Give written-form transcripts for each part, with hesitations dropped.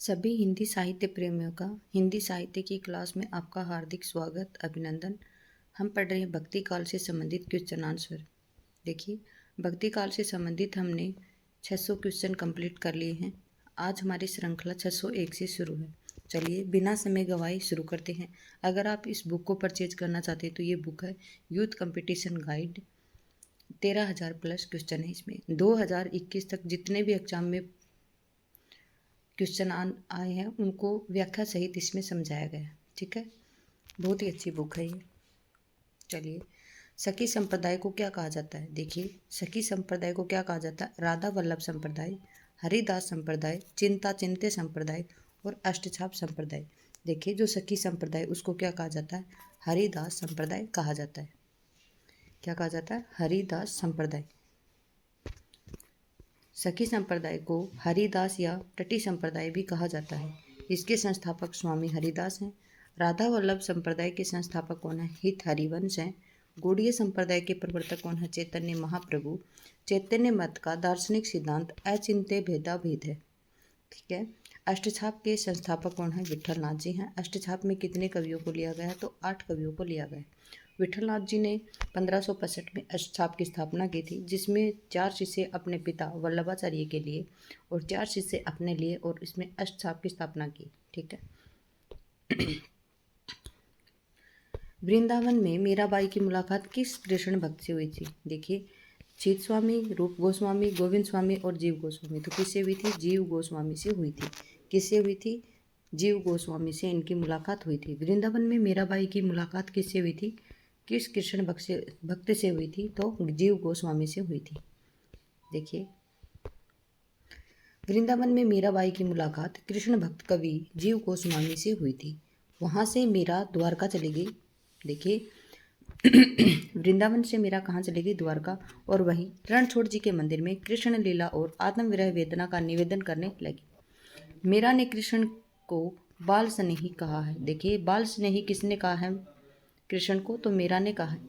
सभी हिंदी साहित्य प्रेमियों का हिंदी साहित्य की क्लास में आपका हार्दिक स्वागत अभिनंदन। हम पढ़ रहे हैं भक्ति काल से संबंधित क्वेश्चन आंसर। देखिए, भक्ति काल से संबंधित हमने 600 क्वेश्चन कंप्लीट कर लिए हैं। आज हमारी श्रृंखला 601 से शुरू है। चलिए बिना समय गवाए शुरू करते हैं। अगर आप इस बुक को परचेज करना चाहते हैं तो ये बुक है youth competition guide. 13,000 plus question है इसमें। 2021 तक जितने भी एग्जाम में क्वेश्चन आए हैं उनको व्याख्या सहित इसमें समझाया गया है। ठीक है, बहुत ही अच्छी बुक है ये। चलिए, सखी संप्रदाय को क्या कहा जाता है? देखिए, सखी संप्रदाय को क्या कहा जाता है? राधा वल्लभ संप्रदाय, हरिदास संप्रदाय, चिंता चिंत्य संप्रदाय और अष्टछाप संप्रदाय। देखिए, जो सखी संप्रदाय उसको क्या कहा जाता है? हरिदास संप्रदाय कहा जाता है। क्या कहा जाता है? हरिदास संप्रदाय। सखी संप्रदाय को हरिदास या टटी संप्रदाय भी कहा जाता है। इसके संस्थापक स्वामी हरिदास हैं। राधा वल्लभ संप्रदाय के संस्थापक कौन है? हित हरिवंश हैं। गौड़ीय संप्रदाय के प्रवर्तक कौन है? चैतन्य महाप्रभु। चैतन्य मत का दार्शनिक सिद्धांत अचिंत्य भेदाभेद है। ठीक है। अष्टछाप के संस्थापक कौन है? विठलनाथ जी हैं। अष्टछाप में कितने कवियों को लिया गया? तो 8 कवियों को लिया गया। विठलनाथ जी ने 1565 में अष्टछाप की स्थापना की थी, जिसमें 4 शिष्य अपने पिता वल्लभाचार्य के लिए और 4 शिष्य अपने लिए, और इसमें अष्टछाप की स्थापना की। ठीक है। वृंदावन में मीराबाई की मुलाकात किस कृष्ण भक्त से हुई थी? देखिए, चित स्वामी, रूप गोस्वामी, गोविंद स्वामी और जीव गोस्वामी। तो किससे हुई थी? जीव गोस्वामी से हुई थी। किससे हुई थी? जीव गोस्वामी से इनकी मुलाकात हुई थी। वृंदावन में मीराबाई की मुलाकात किससे हुई थी? किस कृष्ण भक्त से हुई थी? तो जीव गोस्वामी से हुई थी। देखिए, वृंदावन में मीराबाई की मुलाकात कृष्ण भक्त कवि जीव गोस्वामी से हुई थी। वहाँ से मीरा द्वारका चली गई। देखिए, वृंदावन से मीरा कहाँ चली गई? द्वारका। और वहीं रणछोड़ जी के मंदिर में कृष्ण लीला और आत्मविरह वेदना का निवेदन करने लगी। मीरा ने कृष्ण को बाल स्नेही कहा है। देखिए, बाल स्नेही किसने कहा है कृष्ण को? तो मीरा ने कहा है।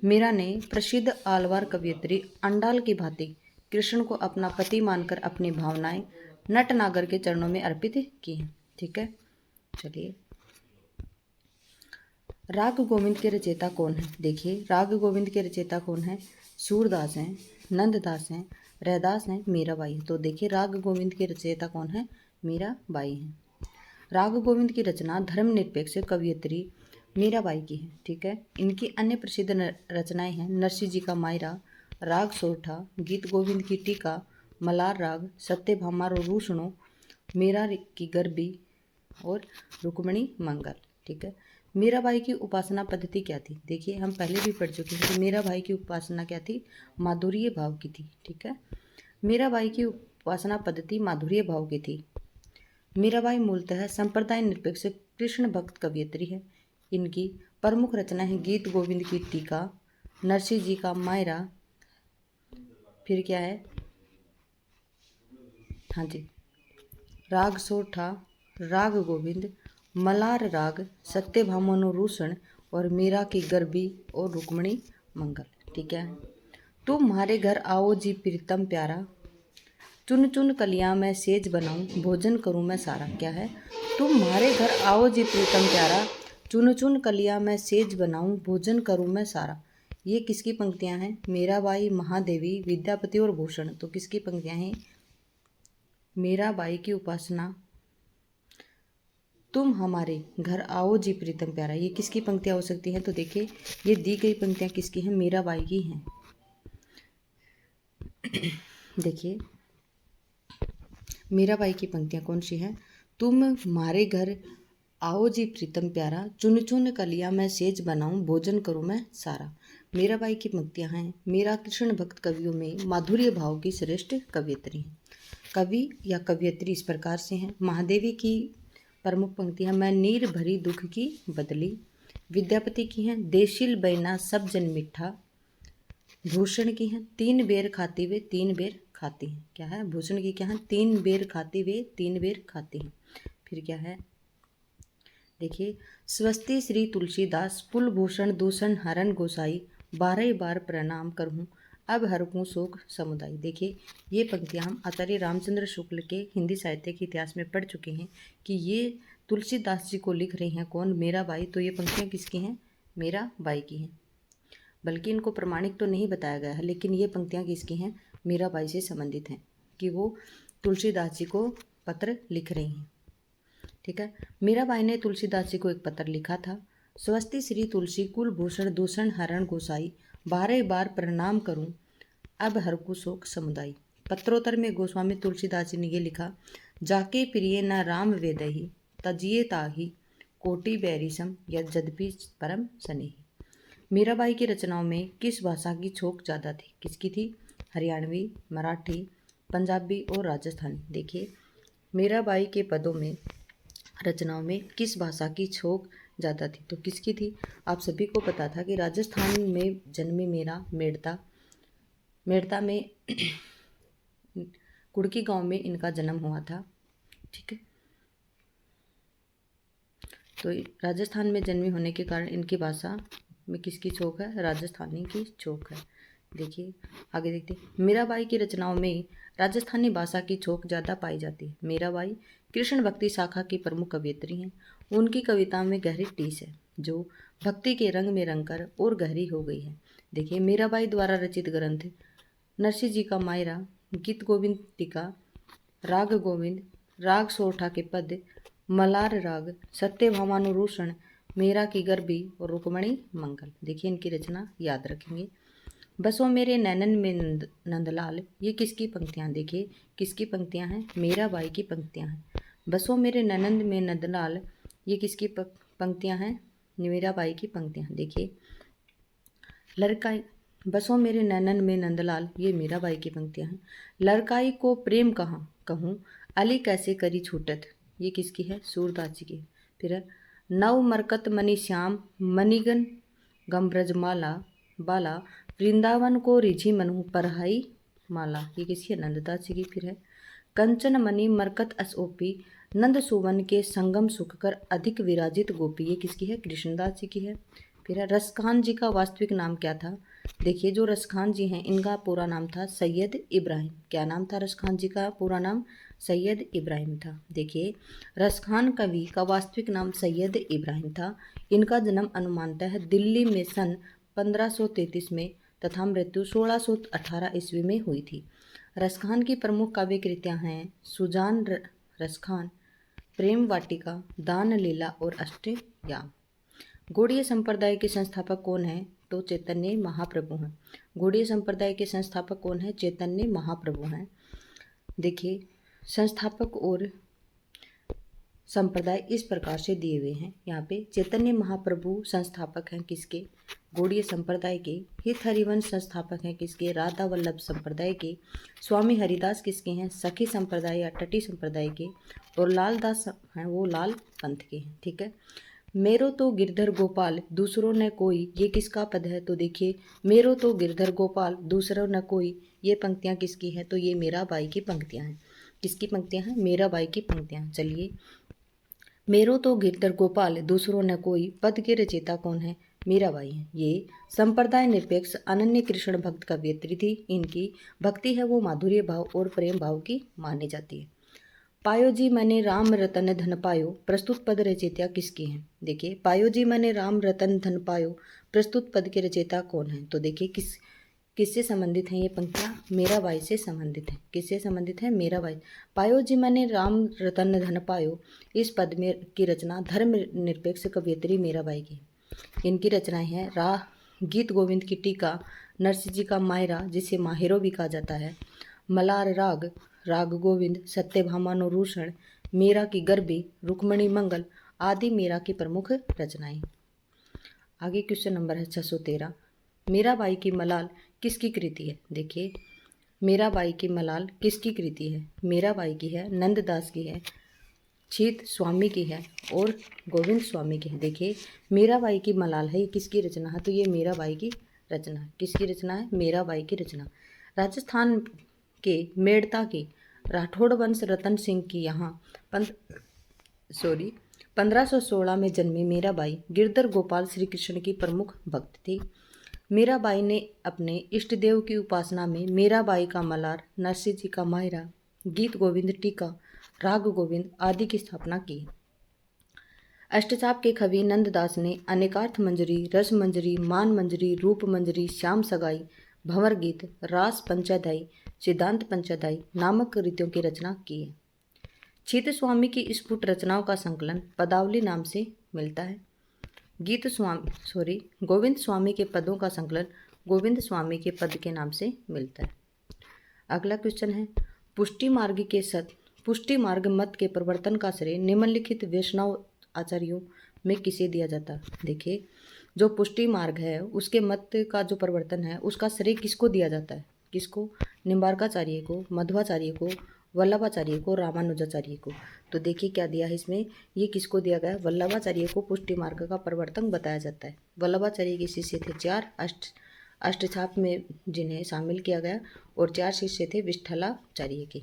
मीरा ने प्रसिद्ध आलवार कवियत्री अंडाल की भांति कृष्ण को अपना पति मानकर अपनी भावनाएं नटनागर के चरणों में अर्पित की हैं। ठीक है। चलिए, राग गोविंद के रचयिता कौन है? देखिए, राग गोविंद के रचयिता कौन है? सूरदास हैं, नंददास हैं, रैदास हैं, मीराबाई। तो देखिए, राग गोविंद के रचयिता कौन है? मीराबाई हैं। राग गोविंद की रचना धर्मनिरपेक्ष कवियत्री मीराबाई की है। ठीक है। इनकी अन्य प्रसिद्ध रचनाएं हैं नरसिंह जी का मायरा, राग सोरठा, गीत गोविंद की टीका, मलार राग, सत्यभामा रूसणो, मीरा की गरबी और रुक्मणी मंगल। ठीक है। मीराबाई की उपासना पद्धति क्या थी? देखिए, हम पहले भी पढ़ चुके हैं कि मीराबाई की उपासना क्या थी? माधुर्य भाव की थी। ठीक है। मीराबाई की उपासना पद्धति माधुर्य भाव की थी। मीराबाई मूलतः संप्रदाय निरपेक्ष कृष्ण भक्त कवियत्री है। इनकी प्रमुख रचना है गीत गोविंद की टीका, नरसिंह जी का मायरा, फिर क्या है, हाँ जी, राग सोठा, राग गोविंद, मलार राग, सत्यभामानुरूषण और मीरा की गरबी और रुक्मणी मंगल। ठीक है। तुम्हारे घर आओ जी प्रीतम प्यारा, चुन चुन कलियां मैं सेज बनाऊं, भोजन करूं मैं सारा। क्या है? तुम्हारे घर आओ जी प्रीतम प्यारा, चुन चुन कलियां मैं सेज बनाऊं, भोजन करूं मैं सारा। ये किसकी पंक्तियां हैं? मीराबाई, महादेवी, विद्यापति और भूषण। तो किसकी पंक्तियां हैं? मीराबाई की उपासना तुम हमारे घर आओ जी प्रीतम प्यारा, ये किसकी पंक्तियां हो सकती हैं? तो देखिए, ये दी गई पंक्तियां किसकी हैं? मीराबाई की हैं। देखिए, मीराबाई की पंक्तियां कौन सी हैं? तुम हमारे घर आओ जी प्रीतम प्यारा, चुन चुन कलियां मैं सेज बनाऊं, भोजन करूं मैं सारा। मीराबाई की पंक्तियां हैं। मीरा कृष्ण भक्त कवियों में माधुर्य भाव की श्रेष्ठ कवियत्री हैं। कवि या कवियत्री इस प्रकार से हैं। महादेवी की प्रमुख पंक्तियां मैं नीर भरी दुख की बदली। विद्यापति की हैं देशिल बैना सब जन मिठा। भूषण की हैं 3 बेर खाती वे 3 बेर खाती हैं। क्या है? भूषण की क्या है? 3 बेर खाती वे 3 बेर खाती हैं। फिर क्या है? देखिए, स्वस्ति श्री तुलसीदास, पुलभूषण दूषण हरण गोसाई, 12 बार प्रणाम करहूँ, अब हरकूं शोक समुदाय। देखिए ये पंक्तियाँ हम आचार्य रामचंद्र शुक्ल के हिंदी साहित्य के इतिहास में पढ़ चुके हैं कि ये तुलसीदास जी को लिख रही हैं कौन, मीराबाई। तो ये पंक्तियाँ किसकी हैं, मीराबाई की हैं। बल्कि इनको प्रमाणिक तो नहीं बताया गया है, लेकिन ये पंक्तियाँ किसकी हैं, मीराबाई से संबंधित हैं कि वो तुलसीदास जी को पत्र लिख रही हैं। ठीक है, मीराबाई ने तुलसीदास जी को एक पत्र लिखा था। स्वस्ति श्री तुलसी कुलभूषण दूषण हरण गोसाई, 12 बार प्रणाम करूं अब हरकु शोक समुदाय। पत्रोत्तर में गोस्वामी तुलसीदास जी ने ये लिखा, जाके प्रिय न राम वेदही तजिए ताही कोटि बैरिसम यद्यपि परम स्नेही। मीराबाई की रचनाओं में किस भाषा की छोक ज़्यादा थी, किसकी थी, हरियाणवी, मराठी, पंजाबी और राजस्थानी। देखिए मीराबाई के पदों में, रचनाओं में किस भाषा की छोक ज़्यादा थी, तो किसकी थी। आप सभी को पता था कि राजस्थान में जन्मी मीरा मेड़ता में कुड़की गांव में इनका जन्म हुआ था। ठीक है, तो राजस्थान में जन्मी होने के कारण इनकी भाषा में किसकी छोक है, राजस्थानी की छोक है। देखिए आगे देखते हैं, मीराबाई की रचनाओं में राजस्थानी भाषा की छोक ज़्यादा पाई जाती है। मीराबाई कृष्ण भक्ति शाखा की प्रमुख कवयित्री हैं। उनकी कविताओं में गहरी टीस है जो भक्ति के रंग में रंगकर और गहरी हो गई है। देखिए मीराबाई द्वारा रचित ग्रंथ नरसिंह जी का मायरा, गीत गोविंद टीका, राग गोविंद, राग सोरठा के पद, मलार राग, सत्यभामानुरूषण, मीरा की गर्भी और रुक्मणी मंगल। देखिए इनकी रचना याद रखेंगे। बसो मेरे नैनन में नंदलाल, ये किसकी पंक्तियाँ, देखिए किसकी पंक्तियाँ हैं, मीराबाई की पंक्तियाँ हैं। बसो मेरे नैनन में नंदलाल, ये किसकी पंक्तियाँ हैं, मीराबाई की पंक्तियाँ। देखिए लड़काई, बसो मेरे नैनन में नंदलाल, ये मीराबाई की पंक्तियाँ हैं। लड़काई को प्रेम कहाँ कहूँ, अली कैसे करी छूटत, ये किसकी है, सूरदास जी की। फिर है नव मरकत मणि श्याम मणिगन गम्ब्रजमाला बाला, वृंदावन को रिझी मनु परहाई माला, ये किसकी है, नंददास जी की। फिर है कंचन मणि मरकत असोपी, नंद सुवन के संगम सुख कर अधिक विराजित गोपी, ये किसकी है, कृष्णदास जी की है। फिर है रसखान जी का वास्तविक नाम क्या था। देखिए जो रसखान जी हैं इनका पूरा नाम था सैयद इब्राहिम। क्या नाम था रसखान जी का, पूरा नाम सैयद इब्राहिम था। देखिए रसखान कवि का वास्तविक नाम सैयद इब्राहिम था। इनका जन्म अनुमानतः है दिल्ली में सन 1533 में तथा मृत्यु 1618 ईस्वी में हुई थी। रसखान की प्रमुख काव्य कृतियाँ हैं सुजान रसखान, प्रेम वाटिका, दान लीला और अष्टयाम। गौड़ीय संप्रदाय के संस्थापक कौन हैं, तो चैतन्य महाप्रभु हैं। गौड़ीय संप्रदाय के संस्थापक कौन हैं, चैतन्य महाप्रभु हैं। देखिए संस्थापक और संप्रदाय इस प्रकार से दिए हुए हैं यहाँ पे। चैतन्य महाप्रभु संस्थापक हैं किसके, गौड़ीय संप्रदाय के। हित हरिवंश संस्थापक हैं किसके, राधा वल्लभ संप्रदाय के। स्वामी हरिदास किसके हैं, सखी संप्रदाय या तटी संप्रदाय के। और लालदास हैं वो लाल पंथ के हैं। ठीक है, मेरो तो गिरधर गोपाल दूसरों न कोई, ये किसका पद है, तो देखिए मेरो तो गिरधर गोपाल दूसरों न कोई, ये पंक्तियाँ किसकी हैं, तो ये मीराबाई की पंक्तियाँ हैं। किसकी पंक्तियाँ हैं, मीराबाई की पंक्तियाँ। चलिए मेरो तो गिरधर गोपाल दूसरों न कोई, पद के रचयिता कौन है, मीराबाई हैं। ये संप्रदाय निरपेक्ष अनन्य कृष्ण भक्त कवयित्री थी। इनकी भक्ति है वो माधुर्य भाव और प्रेम भाव की मानी जाती है। पायो जी मैंने राम रतन धन पायो, प्रस्तुत पद रचयिता किसकी हैं। देखिए पायो जी मैंने राम रतन धन पायो, प्रस्तुत पद के रचयिता कौन है, तो देखिए किससे संबंधित हैं ये पंक्तियाँ, मीराबाई से संबंधित हैं। किससे संबंधित है, मीराबाई। पायो जी मैंने राम रतन धन पायो, इस पद में की रचना धर्म निरपेक्ष कवयित्री मीराबाई की। इनकी रचनाएं हैं गीत गोविंद की टीका, नरसिंह जी का मायरा जिसे माहिरो भी कहा जाता है, मलार राग, राग गोविंद, सत्यभामानुरूषण, मीरा की गर्भी, रुक्मणी मंगल आदि मीरा की प्रमुख रचनाएं। आगे क्वेश्चन नंबर है 613, मीराबाई की मलाल किसकी कृति है। देखिए मीराबाई की मलाल किसकी कृति है, मीराबाई की है, नंददास की है, छीत स्वामी की है और गोविंद स्वामी की है। देखिए मीराबाई की मलाल है, ये किसकी रचना है, तो ये मीराबाई की रचना है। किसकी रचना है, मीराबाई की रचना। राजस्थान के मेड़ता के राठौड़ वंश रतन सिंह की यहाँ 1516 में जन्मी मीराबाई गिरधर गोपाल श्री कृष्ण की प्रमुख भक्त थी। मीराबाई ने अपने इष्ट देव की उपासना में मीराबाई का मलार, नरसिंह जी का मायरा, गीत गोविंद, टीका, राग गोविंद आदि की स्थापना की। अष्टचाप के कवि नंददास ने अनेकार्थ मंजरी, रस मंजरी, मान मंजरी, रूप मंजरी, श्याम सगाई, भंवर गीत, रास पंचाध्यायी, सिद्धांत पंचाध्यायी नामक कृतियों की रचना की है। छीत स्वामी की स्फुट रचनाओं का संकलन पदावली नाम से मिलता है। गोविंद स्वामी के पदों का संकलन गोविंद स्वामी के पद के नाम से मिलता है। अगला क्वेश्चन है, पुष्टि मार्ग मत के प्रवर्तन का श्रेय निम्नलिखित वैष्णव आचार्यों में किसे दिया जाता है? देखिए, जो पुष्टि मार्ग है उसके मत का जो प्रवर्तन है उसका श्रेय किसको दिया जाता है? किसको? निम्बार्काचार्य को, मध्वाचार्य को, वल्लभाचार्य को, रामानुजाचार्य को। तो देखिए क्या दिया है इसमें, ये किसको दिया गया? वल्लभाचार्य को पुष्टि मार्ग का प्रवर्तन बताया जाता है। वल्लभाचार्य के शिष्य थे 4 अष्टछाप में जिन्हें शामिल किया गया, और 4 शिष्य थे विठ्ठलाचार्य के।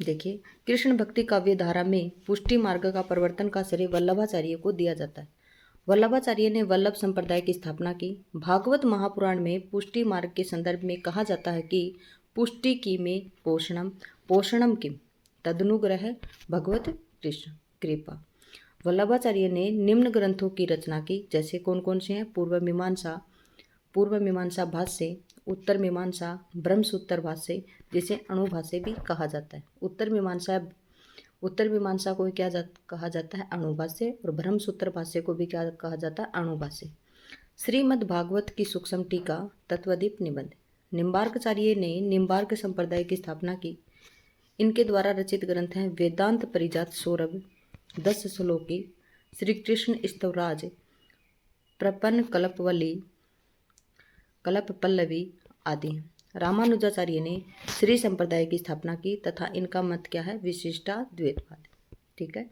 देखिए, कृष्ण भक्ति काव्य धारा में पुष्टि मार्ग का प्रवर्तन का श्रेय वल्लभाचार्य को दिया जाता है। वल्लभाचार्य ने वल्लभ संप्रदाय की स्थापना की। भागवत महापुराण में पुष्टि मार्ग के संदर्भ में कहा जाता है कि पुष्टि की में पोषणम, पोषणम किम तदनुग्रह भगवत कृष्ण कृपा। वल्लभाचार्य ने निम्न ग्रंथों की रचना की, जैसे कौन कौन से हैं? पूर्व मीमांसा भाष्य, उत्तर मीमांसा, ब्रह्मसूत्र भाष्य, जिसे अणुभाष्य भी कहा जाता है। उत्तर मीमांसा को क्या कहा जाता है? अणुभाष्य, और ब्रह्मसूत्र भाष्य को भी क्या कहा जाता है? अणुभाष्य। श्रीमद् भागवत की सूक्ष्म टीका, तत्वदीप निबंध। निम्बार्काचार्य ने निम्बार्क संप्रदाय की स्थापना की। इनके द्वारा रचित ग्रंथ हैं वेदांत परिजात सौरभ, 10 श्लोकी, श्री कृष्ण स्तवराज, प्रपन्न कल्प पल्लवी आदि। रामानुजाचार्य ने श्री संप्रदाय की स्थापना की तथा इनका मत क्या है? विशिष्टाद्वैतवाद। ठीक है।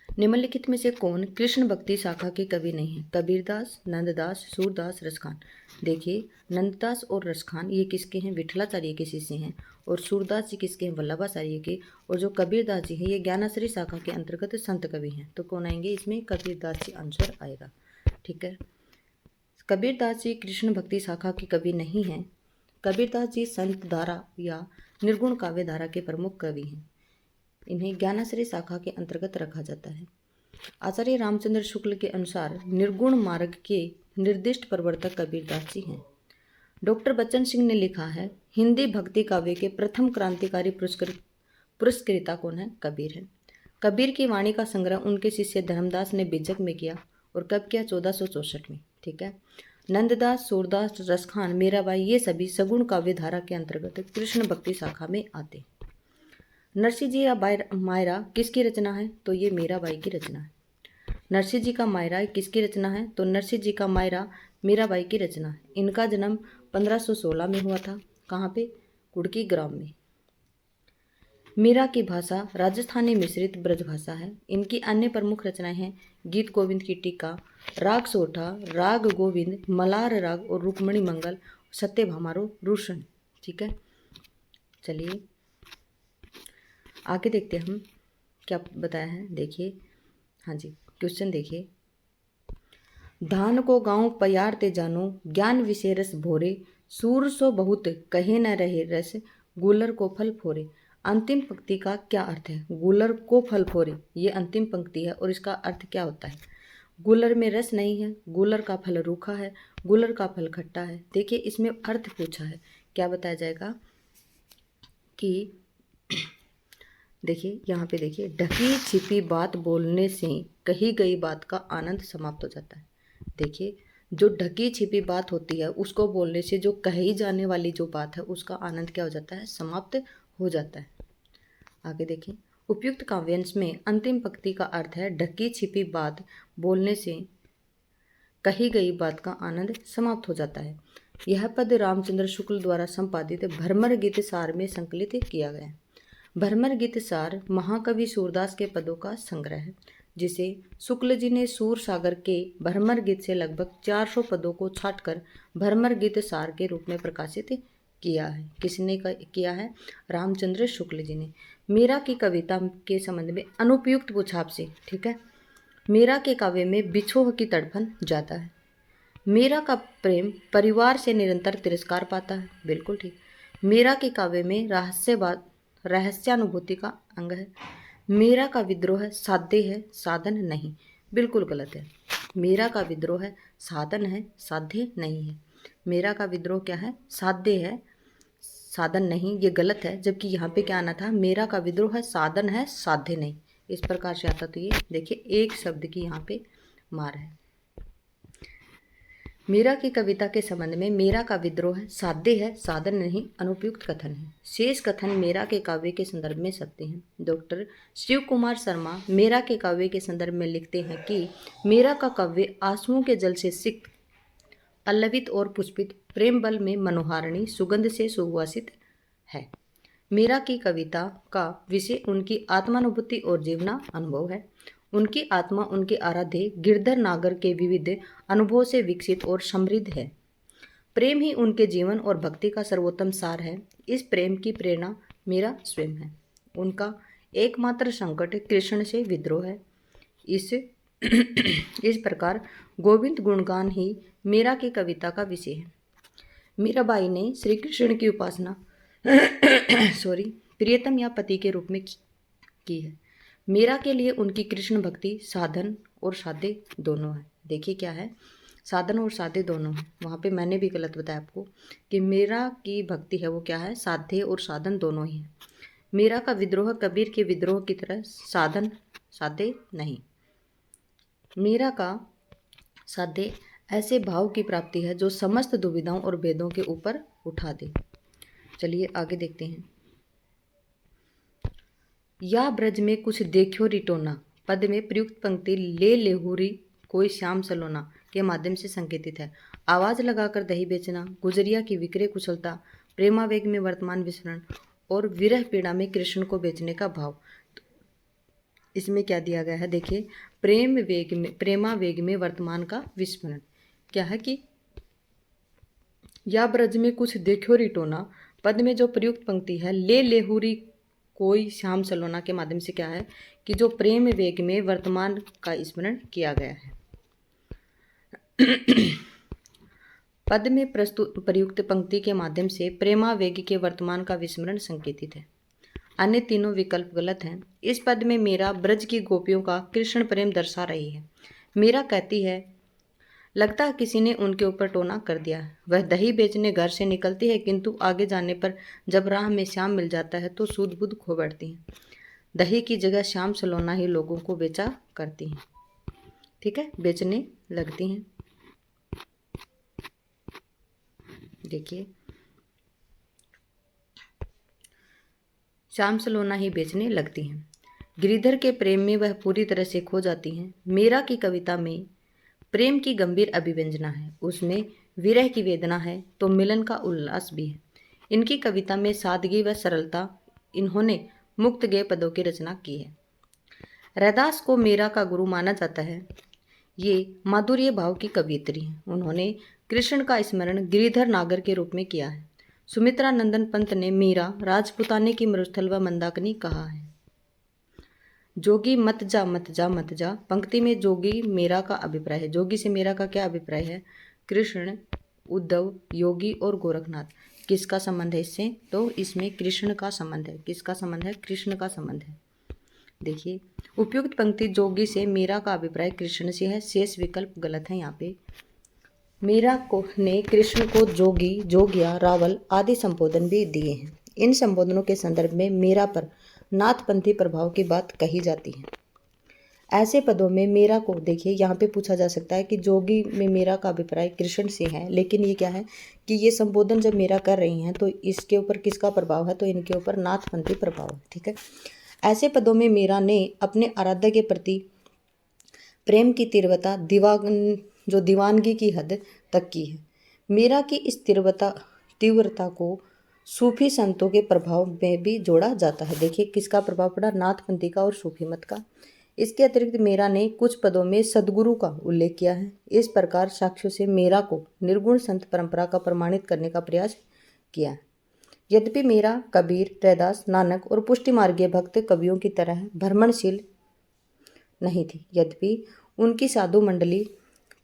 निम्नलिखित में से कौन कृष्ण भक्ति शाखा के कवि नहीं है? कबीरदास, नंददास, सूरदास, रसखान। देखिए, नंददास और रसखान ये किसके हैं? विठलाचार्य के शिष्य हैं। और सूरदास जी किसके हैं? वल्लभाचार्य के। और जो कबीरदास जी हैं ये ज्ञानाश्री शाखा के अंतर्गत संत कवि हैं। तो कौन आएंगे इसमें? कबीरदास जी आंसर आएगा। ठीक है। कबीरदास जी कृष्ण भक्ति शाखा के कवि नहीं हैं। कबीरदास जी संत धारा या निर्गुण काव्य धारा के प्रमुख कवि हैं। इन्हें ज्ञानाश्रय शाखा के अंतर्गत रखा जाता है। आचार्य रामचंद्र शुक्ल के अनुसार निर्गुण मार्ग के निर्दिष्ट प्रवर्तक कबीरदास जी हैं। डॉक्टर बच्चन सिंह ने लिखा है, हिंदी भक्ति काव्य के प्रथम क्रांतिकारी पुरस्कृता कौन है? कबीर है। कबीर की वाणी का संग्रह उनके शिष्य धर्मदास ने बीजक में किया, और कब किया? 1464 में। ठीक है। नंददास, सूरदास, रसखान, मीराबाई ये सभी सगुण काव्य धारा के अंतर्गत कृष्ण भक्ति शाखा में आते। नरसिंह जी का मायरा किसकी रचना है? तो ये मीराबाई की रचना है। नरसिंह जी का मायरा किसकी रचना है? तो नरसिंह जी का मायरा मीराबाई की रचना है। इनका जन्म 1516 में हुआ था। कहाँ पे? कुड़की ग्राम में। मीरा की भाषा राजस्थानी मिश्रित ब्रज भाषा है। इनकी अन्य प्रमुख रचनाएं हैं गीत गोविंद की टीका, राग सोठा, राग गोविंद, मलार राग और रुक्मणी मंगल, सत्यभामारो रूषण। ठीक है। चलिए आगे देखते हैं हम क्या बताया है। देखिए, हाँ जी, क्वेश्चन देखिए। धान को गाँव पयारते जानो, ज्ञान विषय रस भोरे, सूर सो बहुत कहे न रहे रस, गुलर को फल फोरे। अंतिम पंक्ति का क्या अर्थ है? गुलर को फल फोरे, ये अंतिम पंक्ति है और इसका अर्थ क्या होता है? गुलर में रस नहीं है, गुलर का फल रूखा है, गुलर का फल खट्टा है। देखिए इसमें अर्थ पूछा है, क्या बताया जाएगा कि देखिए यहाँ पे देखिए, ढकी छिपी बात बोलने से कही गई बात का आनंद समाप्त हो जाता है। देखिए, जो ढकी छिपी बात होती है उसको बोलने से जो कही जाने वाली जो बात है उसका आनंद क्या हो जाता है? समाप्त हो जाता है। आगे देखिए, उपयुक्त काव्यांश में अंतिम पंक्ति का अर्थ है ढकी छिपी बात बोलने से कही गई बात का आनंद समाप्त हो जाता है। यह पद रामचंद्र शुक्ल द्वारा संपादित भ्रमर गीत सार में संकलित किया गया है। भ्रमर गीत सार महाकवि सूरदास के पदों का संग्रह है, जिसे शुक्ल जी ने सूर सागर के भ्रमर गीत से लगभग 400 पदों को छांटकर भ्रमर गीत सार के रूप में प्रकाशित किया है। किसने किया है? रामचंद्र शुक्ल जी ने। मीरा की कविता के संबंध में अनुपयुक्त पूछा आपसे। ठीक है, मीरा के काव्य में बिछोह की तड़पन ज़्यादा है। मीरा का प्रेम परिवार से निरंतर तिरस्कार पाता है, बिल्कुल ठीक। मीरा के काव्य में रहस्यानुभूति का अंग है। मीरा का विद्रोह साध्य है, साधन नहीं, बिल्कुल गलत है। मीरा का विद्रोह साधन है, साध्य नहीं है। मीरा का विद्रोह क्या है? साध्य है, साधन नहीं, ये गलत है। जबकि यहाँ पे क्या आना था? मेरा का विद्रोह है, साधन है, साध्य नहीं। इस प्रकार से आता तो ये देखिए एक शब्द की यहाँ पे मार है। मीरा की कविता के संबंध में मेरा का विद्रोह है, साध्य है, साधन नहीं, अनुपयुक्त कथन है। शेष कथन मेरा के काव्य के संदर्भ में सत्य हैं। डॉक्टर शिव कुमार शर्मा मेरा के काव्य के संदर्भ में लिखते हैं कि मेरा का काव्य आंसुओं के जल से सिक्त, पल्लवित और पुष्पित, प्रेम बल में मनोहारिणी सुगंध से सुवासित है। मीरा की कविता का विषय उनकी आत्मानुभूति और जीवना अनुभव है। उनकी आत्मा उनके आराध्य गिरधर नागर के विविध अनुभव से विकसित और समृद्ध है। प्रेम ही उनके जीवन और भक्ति का सर्वोत्तम सार है। इस प्रेम की प्रेरणा मीरा स्वयं है। उनका एकमात्र संकट कृष्ण से विद्रोह है। इस प्रकार गोविंद गुणगान ही मीरा की कविता का विषय है। मीराबाई ने श्री कृष्ण की उपासना प्रियतम या पति के रूप में की है। मीरा के लिए उनकी कृष्ण भक्ति साधन और साध्य दोनों है। देखिए क्या है, साधन और साध्य दोनों है। वहाँ पे मैंने भी गलत बताया आपको कि मीरा की भक्ति है वो क्या है? साध्य और साधन दोनों ही है। मीरा का विद्रोह कबीर के विद्रोह की तरह साधन साध्य नहीं। मीरा का साध्य ऐसे भाव की प्राप्ति है जो समस्त दुविधाओं और भेदों के ऊपर उठा दे। चलिए आगे देखते हैं। या ब्रज में कुछ देखो रिटोना पद में प्रयुक्त पंक्ति ले लेहुरी कोई श्याम सलोना के माध्यम से संकेतित है। आवाज लगाकर दही बेचना, गुजरिया की विक्रय कुशलता, प्रेमावेग में वर्तमान विस्मरण और विरह पीड़ा में कृष्ण को बेचने का भाव। इसमें क्या दिया गया है? देखिए, प्रेमावेग में वर्तमान का विस्मरण क्या है कि या ब्रज में कुछ देखो रिटोना पद में जो प्रयुक्त पंक्ति है ले लेहुरी कोई श्याम सलोना के माध्यम से क्या है कि जो प्रेम वेग में वर्तमान का स्मरण किया गया है। पद में प्रयुक्त पंक्ति के माध्यम से प्रेमावेग के वर्तमान का विस्मरण संकेतित है। अन्य तीनों विकल्प गलत हैं। इस पद में मीरा ब्रज की गोपियों का कृष्ण प्रेम दर्शा रही है। मीरा कहती है, लगता है किसी ने उनके ऊपर टोना कर दिया। वह दही बेचने घर से निकलती है, किंतु आगे जाने पर जब राह में श्याम मिल जाता है तो सूध बुध खो बैठती हैं। दही की जगह श्याम सलोना ही लोगों को बेचा करती हैं। ठीक है, बेचने लगती हैं। देखिए, श्याम सलोना ही बेचने लगती हैं। गिरिधर के प्रेम में वह पूरी तरह से खो जाती हैं। मीरा की कविता में प्रेम की गंभीर अभिव्यंजना है, उसमें विरह की वेदना है तो मिलन का उल्लास भी है। इनकी कविता में सादगी व सरलता, इन्होंने मुक्त गेय पदों की रचना की है। रैदास को मीरा का गुरु माना जाता है। ये माधुर्य भाव की कवियत्री हैं। उन्होंने कृष्ण का स्मरण गिरिधर नागर के रूप में किया है। सुमित्रा नंदन पंत ने मीरा राजपुताने की मरुस्थल व मंदाकिनी कहा है। जोगी मत जा मत जा मत जा पंक्ति में जोगी मेरा का अभिप्राय है। जोगी से मेरा का क्या अभिप्राय है? कृष्ण, उद्धव, योगी और गोरखनाथ। किसका संबंध है इससे? तो इसमें कृष्ण का संबंध है। किसका संबंध है? कृष्ण का संबंध है। देखिए, उपयुक्त पंक्ति जोगी से मेरा का अभिप्राय कृष्ण से है। शेष विकल्प गलत है। यहाँ पे मीरा को ने कृष्ण को जोगी, जोगिया, रावल आदि संबोधन भी दिए हैं। इन संबोधनों के संदर्भ में मीरा पर नाथपंथी प्रभाव की बात कही जाती है। ऐसे पदों में मीरा को देखिए, यहाँ पे पूछा जा सकता है कि जोगी में मीरा का अभिप्राय कृष्ण से है, लेकिन ये क्या है कि ये संबोधन जब मीरा कर रही हैं तो इसके ऊपर किसका प्रभाव है? तो इनके ऊपर नाथपंथी प्रभाव है। ठीक है, ऐसे पदों में मीरा ने अपने आराध्य के प्रति प्रेम की तीव्रता दीवानगी की हद तक की है। मीरा की इस तीव्रता को सूफी संतों के प्रभाव में भी जोड़ा जाता है। देखिए, किसका प्रभाव पड़ा? नाथपंथी का और सूफी मत का। इसके अतिरिक्त मीरा ने कुछ पदों में सदगुरु का उल्लेख किया है। इस प्रकार साक्ष्यों से मीरा को निर्गुण संत परंपरा का प्रमाणित करने का प्रयास किया है। यद्यपि मीरा कबीर, रैदास, नानक और पुष्टि मार्गीय भक्त कवियों की तरह भ्रमणशील नहीं थी। यद्यपि उनकी साधु मंडली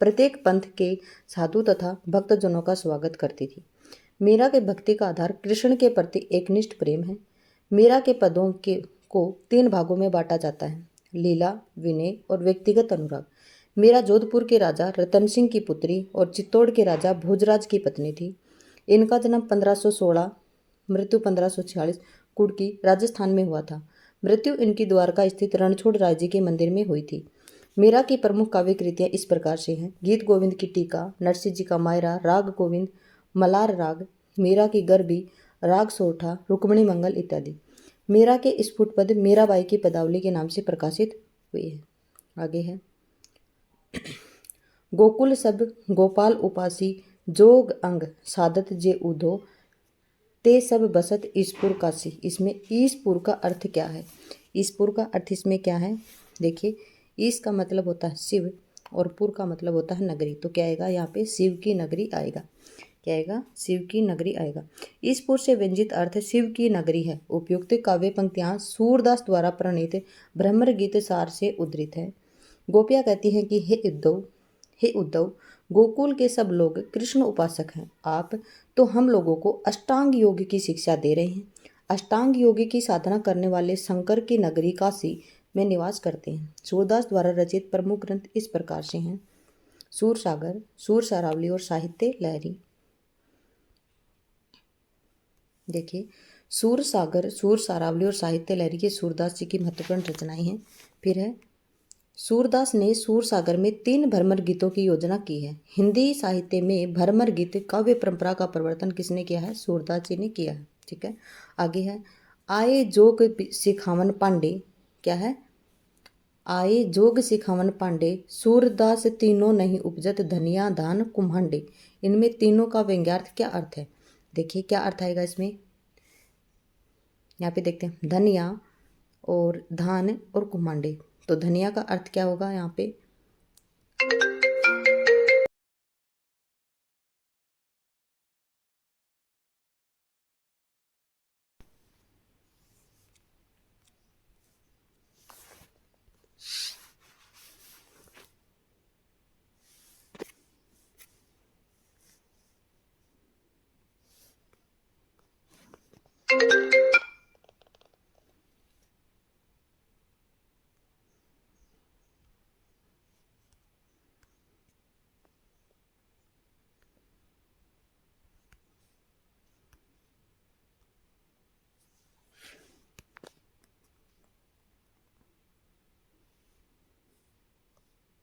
प्रत्येक पंथ के साधु तथा भक्तजनों का स्वागत करती थी। मीरा के भक्ति का आधार कृष्ण के प्रति एकनिष्ठ प्रेम है। मीरा के पदों को 3 भागों में बांटा जाता है: लीला, विनय और व्यक्तिगत अनुराग। मीरा जोधपुर के राजा रतन सिंह की पुत्री और चित्तौड़ के राजा भोजराज की पत्नी थी। इनका जन्म 1516, मृत्यु 1546 कुड़की राजस्थान में हुआ था। मृत्यु इनकी द्वारका स्थित रणछोड़ राय जी के मंदिर में हुई थी। मीरा की प्रमुख काव्य कृतियाँ इस प्रकार से हैं: गीत गोविंद की टीका, नरसिंह जी का मायरा, राग गोविंद, मलार राग, मीरा की गरबी, राग सोरठा, रुक्मिणी मंगल इत्यादि। मीरा के स्फुट पद मीराबाई की पदावली के नाम से प्रकाशित हुई है। आगे है गोकुल सब गोपाल उपासी, जोग अंग सादत जे उधो, ते सब बसत ईसपुर काशी। इसमें ईसपुर का अर्थ क्या है? ईसपुर का अर्थ इसमें क्या है? देखिए, ईस का मतलब होता है शिव और पुर का मतलब होता है नगरी। तो क्या आएगा यहाँ पे? शिव की नगरी आएगा। क्या आएगा? शिव की नगरी आएगा। ईसपुर से व्यंजित अर्थ शिव की नगरी है। उपयुक्त काव्य पंक्तियाँ सूरदास द्वारा प्रणीत भ्रमर गीत सार से उद्धृत है। गोपियाँ कहती हैं कि हे उद्धव, गोकुल के सब लोग कृष्ण उपासक हैं। आप तो हम लोगों को अष्टांग योग की शिक्षा दे रहे हैं। अष्टांग योग की साधना करने वाले शंकर की नगरी काशी में निवास करते हैं। सूरदास द्वारा रचित प्रमुख ग्रंथ इस प्रकार से हैं: सूर सागर, सूर सारावली और साहित्य लहरी। देखिए, सूर सागर, सूर सारावली और साहित्य लहरी के सूरदास जी की महत्वपूर्ण रचनाएं हैं। फिर है सूरदास ने सूर सागर में 3 भ्रमर गीतों की योजना की है। हिंदी साहित्य में भ्रमर गीत काव्य परंपरा का प्रवर्तन किसने किया है? सूरदास जी ने किया है। ठीक है, आगे है आए जोग सिखावन पांडे। क्या है? आए जोग सिखावन पांडे, सूरदास तीनों नहीं उपजत, धनिया धान कुम्हांडे। इनमें तीनों का व्यंग्यार्थ क्या अर्थ है? देखिए, क्या अर्थ आएगा इसमें? यहाँ पे देखते हैं, धनिया और धान और कुम्हांडे। तो धनिया का अर्थ क्या होगा यहाँ पे?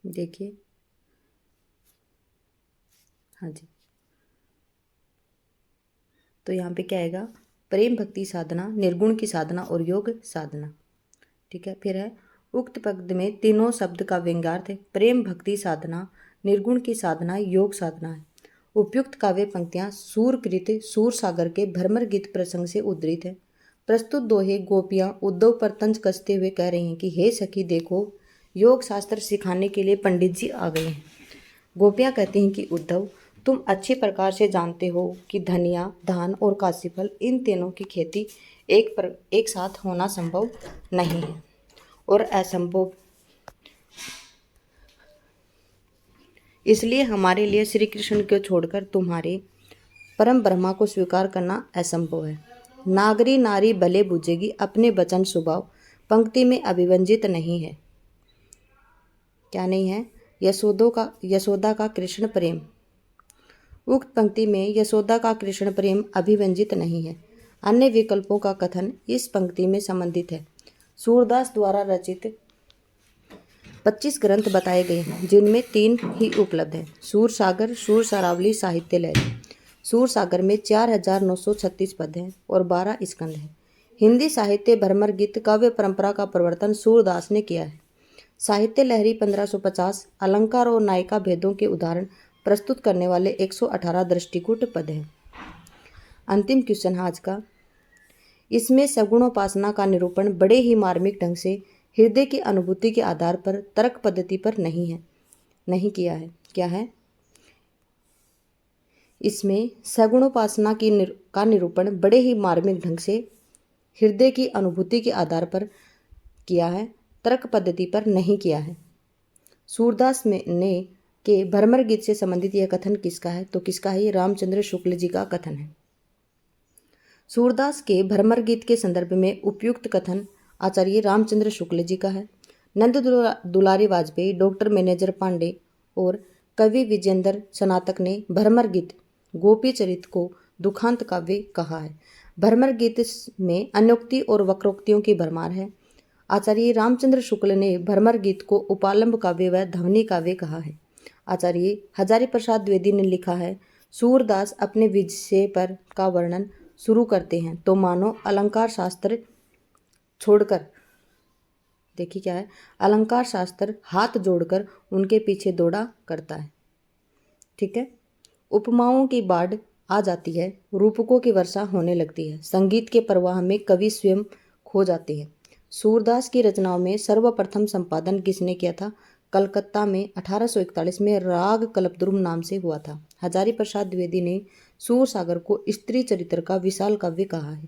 देखिए, हाँ जी, तो यहाँ पे क्या आएगा? प्रेम भक्ति साधना, निर्गुण की साधना और योग साधना। ठीक है, फिर है उक्त पद में तीनों शब्द का व्यंग्यार्थ है। प्रेम भक्ति साधना, निर्गुण की साधना, योग साधना है। उपयुक्त काव्य पंक्तियाँ सूरकृत सूर सागर के भ्रमर गीत प्रसंग से उद्धृत है। प्रस्तुत दोहे गोपियाँ उद्धव पर तंज कसते हुए कह रही हैं कि हे सखी देखो, योग शास्त्र सिखाने के लिए पंडित जी आ गए हैं। गोपियाँ कहती हैं कि उद्धव, तुम अच्छी प्रकार से जानते हो कि धनिया, धान और काशीफल, इन तीनों की खेती एक साथ होना संभव नहीं है और असंभव, इसलिए हमारे लिए श्री कृष्ण को छोड़कर तुम्हारे परम ब्रह्मा को स्वीकार करना असंभव है। नागरी नारी भले बुझेगी, अपने वचन स्वभाव, पंक्ति में अभिव्यंजित नहीं है। क्या नहीं है? यशोदा का कृष्ण प्रेम। उक्त पंक्ति में यशोदा का कृष्ण प्रेम अभिव्यंजित नहीं है। अन्य विकल्पों का कथन इस पंक्ति में संबंधित है। सूरदास द्वारा रचित 25 ग्रंथ बताए गए हैं, जिनमें 3 ही उपलब्ध हैं: सूर सागर, सूर सारावली, साहित्य लहरी। सूर सागर में 4936 पद हैं और 12 स्कंद हैं। हिंदी साहित्य भ्रमर गीत काव्य परंपरा का प्रवर्तन सूरदास ने किया है। साहित्य लहरी 1550 अलंकार और नायिका भेदों के उदाहरण प्रस्तुत करने वाले 118 दृष्टिकूट पद हैं। अंतिम क्वेश्चन आज का, इसमें सगुणोपासना का निरूपण बड़े ही मार्मिक ढंग से हृदय की अनुभूति के आधार पर तर्क पद्धति पर नहीं किया है। क्या है? इसमें सगुणोपासना का निरूपण बड़े ही मार्मिक ढंग से हृदय की अनुभूति के आधार पर किया है। तर्क पद्धति पर नहीं किया है। सूरदास ने के भ्रमर गीत से संबंधित यह कथन किसका है? तो किसका है? ये रामचंद्र शुक्ल जी का कथन है। सूरदास के भ्रमर गीत के संदर्भ में उपयुक्त कथन आचार्य रामचंद्र शुक्ल जी का है। नंद दुलारी वाजपेयी, डॉक्टर मैनेजर पांडे और कवि विजेंद्र स्नातक ने भ्रमर गीत गोपी चरित को दुखांत काव्य कहा है। भ्रमर गीत में अन्योक्ति और वक्रोक्तियों की भरमार है। आचार्य रामचंद्र शुक्ल ने भ्रमर गीत को उपालंब काव्य व ध्वनि काव्य कहा है। आचार्य हजारी प्रसाद द्विवेदी ने लिखा है, सूरदास अपने विषय पर का वर्णन शुरू करते हैं तो मानो अलंकार शास्त्र छोड़कर, देखिए क्या है, अलंकार शास्त्र हाथ जोड़कर उनके पीछे दौड़ा करता है। ठीक है। उपमाओं की बाढ़ आ जाती है, रूपकों की वर्षा होने लगती है, संगीत के प्रवाह में कवि स्वयं खो जाते हैं। सूरदास की रचनाओं में सर्वप्रथम संपादन किसने किया था? कलकत्ता में 1841 में राग कल्पद्रुम नाम से हुआ था। हजारी प्रसाद द्विवेदी ने सूरसागर को स्त्री चरित्र का विशाल काव्य कहा है।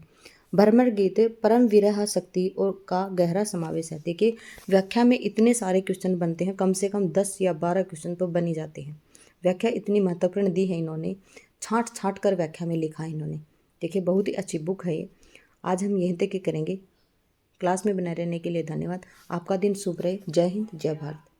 भ्रमर गीत परम विरह शक्ति और का गहरा समावेश है। देखिए व्याख्या में इतने सारे क्वेश्चन बनते हैं, कम से कम 10 या 12 क्वेश्चन तो बन ही जाते हैं। व्याख्या इतनी महत्वपूर्ण दी है इन्होंने, छांट छांट कर व्याख्या में लिखा है इन्होंने। देखिए बहुत ही अच्छी बुक है ये। आज हम यहीं तक करेंगे। क्लास में बने रहने के लिए धन्यवाद। आपका दिन शुभ रहे। जय हिंद, जय भारत।